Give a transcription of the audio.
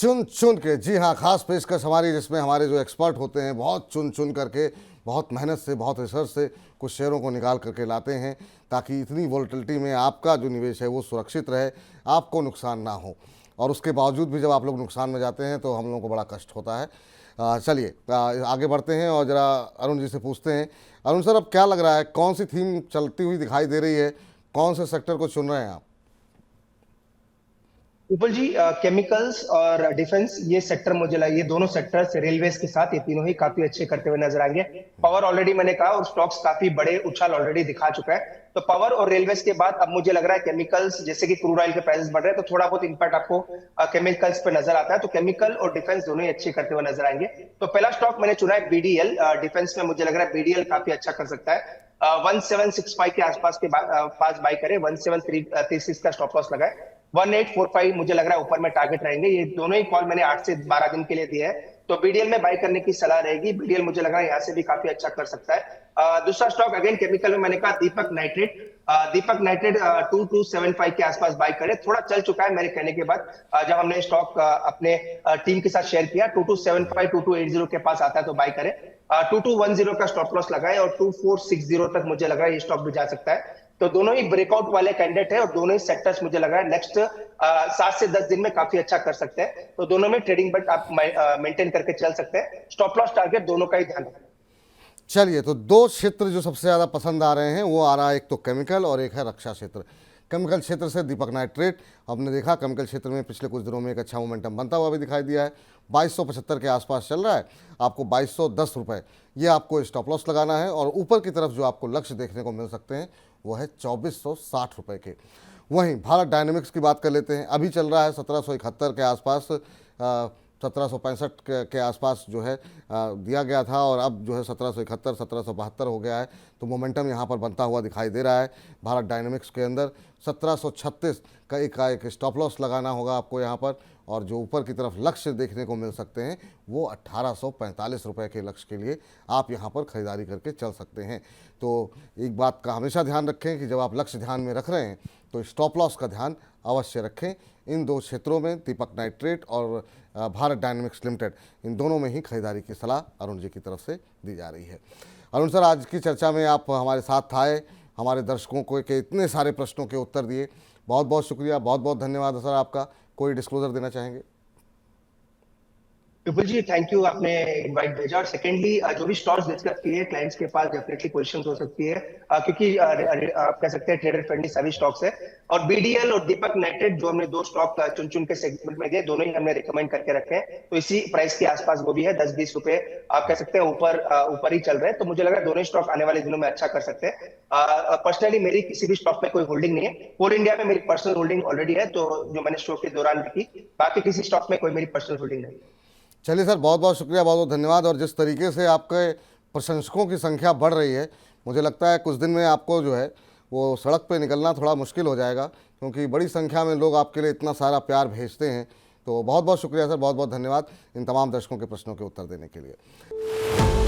चुन चुन के, जी हाँ, खास पेशकश हमारी, जिसमें हमारे जो एक्सपर्ट होते हैं बहुत चुन चुन करके, बहुत मेहनत से, बहुत रिसर्च से कुछ शेयरों को निकाल करके लाते हैं, ताकि इतनी वोलेटिलिटी में आपका जो निवेश है वो सुरक्षित रहे, आपको नुकसान ना हो। और उसके बावजूद भी जब आप लोग नुकसान में जाते हैं तो हम लोगों को बड़ा कष्ट होता है। चलिए आगे बढ़ते हैं और ज़रा अरुण जी से पूछते हैं। अरुण सर, अब क्या लग रहा है, कौन सी थीम चलती हुई दिखाई दे रही है, कौन से सेक्टर को चुन रहे हैं आप? उपल जी, केमिकल्स और डिफेंस ये सेक्टर मुझे लगा, ये दोनों सेक्टर्स रेलवेज के साथ ये तीनों ही काफी अच्छे करते हुए नजर आएंगे। पावर ऑलरेडी मैंने कहा, और स्टॉक्स काफी बड़े उछाल ऑलरेडी दिखा चुका है। तो पावर और रेलवेज के बाद अब मुझे लग रहा है केमिकल्स, जैसे कि क्रूड ऑयल के प्राइसेस बढ़ रहे हैं तो थोड़ा बहुत इंपैक्ट आपको केमिकल्स पे नजर आता है। तो केमिकल और डिफेंस दोनों ही अच्छे करते हुए नजर आएंगे। तो पहला स्टॉक मैंने चुना है बीडीएल। डिफेंस में मुझे लग रहा है बीडीएल काफी अच्छा कर सकता है। 1765 के आसपास के पास बाई करें, 1736 का स्टॉप लॉस लगाए। 1845 मुझे लग रहा है ऊपर में टारगेट रहेंगे। ये दोनों ही कॉल मैंने 8 से 12 दिन के लिए दिए है, तो बीडीएल में बाई करने की सलाह रहेगी। बीडीएल मुझे लग रहा है यहाँ से भी काफी अच्छा कर सकता है। दूसरा स्टॉक अगेन केमिकल में मैंने कहा दीपक नाइट्रेट। दीपक नाइट्रेट 2275 के आसपास बाई करे, थोड़ा चल चुका है मेरे कहने के बाद। जब हमने स्टॉक अपने टीम के साथ शेयर किया, 2275 2280 के पास आता है तो बाई करे। 2210 का स्टॉप लॉस लगाए और 2460 तक मुझे लग रहा है ये स्टॉक भी जा सकता है। तो दोनों ही ब्रेकआउट वाले कैंडिडेट है और दोनों ही सेक्टर्स मुझे लग रहा है नेक्स्ट 7 से 10 दिन में काफी अच्छा कर सकते हैं। तो दोनों में ट्रेडिंग बट आप मेंटेन करके चल सकते हैं। स्टॉप लॉस टारगेट दोनों का ही ध्यान रखें। चलिए, तो दो क्षेत्र जो सबसे ज़्यादा पसंद आ रहे हैं वो आ रहा है, एक तो केमिकल और एक है रक्षा क्षेत्र। केमिकल क्षेत्र से दीपक नाइट्रेट, आपने देखा केमिकल क्षेत्र में पिछले कुछ दिनों में एक अच्छा मोमेंटम बनता हुआ भी दिखाई दिया है। 2275 के आसपास चल रहा है, आपको 2210 ये आपको स्टॉप लॉस लगाना है। और ऊपर की तरफ जो आपको लक्ष्य देखने को मिल सकते हैं वो है 2460 के। वहीं भारत डायनेमिक्स की बात कर लेते हैं, अभी चल रहा है 1771 के आसपास, 1765 के आसपास जो है दिया गया था, और अब जो है 1771 1772 हो गया है। तो मोमेंटम यहाँ पर बनता हुआ दिखाई दे रहा है भारत डायनेमिक्स के अंदर। 1736 का एक स्टॉप लॉस लगाना होगा आपको यहाँ पर, और जो ऊपर की तरफ लक्ष्य देखने को मिल सकते हैं वो 1845 के लक्ष्य के लिए आप यहाँ पर ख़रीदारी करके चल सकते हैं। तो एक बात का हमेशा ध्यान रखें कि जब आप लक्ष्य ध्यान में रख रहे हैं तो स्टॉप लॉस का ध्यान अवश्य रखें। इन दो क्षेत्रों में, दीपक नाइट्रेट और भारत डायनेमिक्स लिमिटेड, इन दोनों में ही खरीदारी की सलाह अरुण जी की तरफ से दी जा रही है। अरुण सर, आज की चर्चा में आप हमारे साथ आए, हमारे दर्शकों को के इतने सारे प्रश्नों के उत्तर दिए, बहुत बहुत शुक्रिया, बहुत बहुत धन्यवाद सर आपका। कोई डिस्क्लोजर देना चाहेंगे? विपुल जी, थैंक यू, आपने इनवाइट भेजा। और सेकेंडली, जो भी स्टॉक्स डिस्कस किए क्लाइंट्स के पास डेफिनेटली क्वेश्चंस हो सकती है, क्योंकि आप कह सकते हैं ट्रेडर फ्रेंडली सभी स्टॉक्स है। और बीडीएल और दीपक नाइट्रेट जो हमने दो स्टॉक चुन चुन के सेगमेंट में दिए, दोनों ही हमने रिकमेंड करके रखे हैं। तो इसी प्राइस के आसपास वो भी है, 10-20 रुपए आप कह सकते हैं ऊपर ही चल रहे हैं। तो मुझे लग रहा है दोनों स्टॉक आने वाले दिनों में अच्छा कर सकते हैं। पर्सनली मेरी किसी भी स्टॉक में कोई होल्डिंग नहीं है। कोल इंडिया में मेरी पर्सनल होल्डिंग ऑलरेडी है, तो जो मैंने शो के दौरान रखी, बाकी किसी स्टॉक में कोई मेरी पर्सनल होल्डिंग नहीं है। चलिए सर, बहुत बहुत शुक्रिया, बहुत बहुत धन्यवाद। और जिस तरीके से आपके प्रशंसकों की संख्या बढ़ रही है, मुझे लगता है कुछ दिन में आपको जो है वो सड़क पे निकलना थोड़ा मुश्किल हो जाएगा, क्योंकि बड़ी संख्या में लोग आपके लिए इतना सारा प्यार भेजते हैं। तो बहुत बहुत शुक्रिया सर, बहुत बहुत धन्यवाद इन तमाम दर्शकों के प्रश्नों के उत्तर देने के लिए।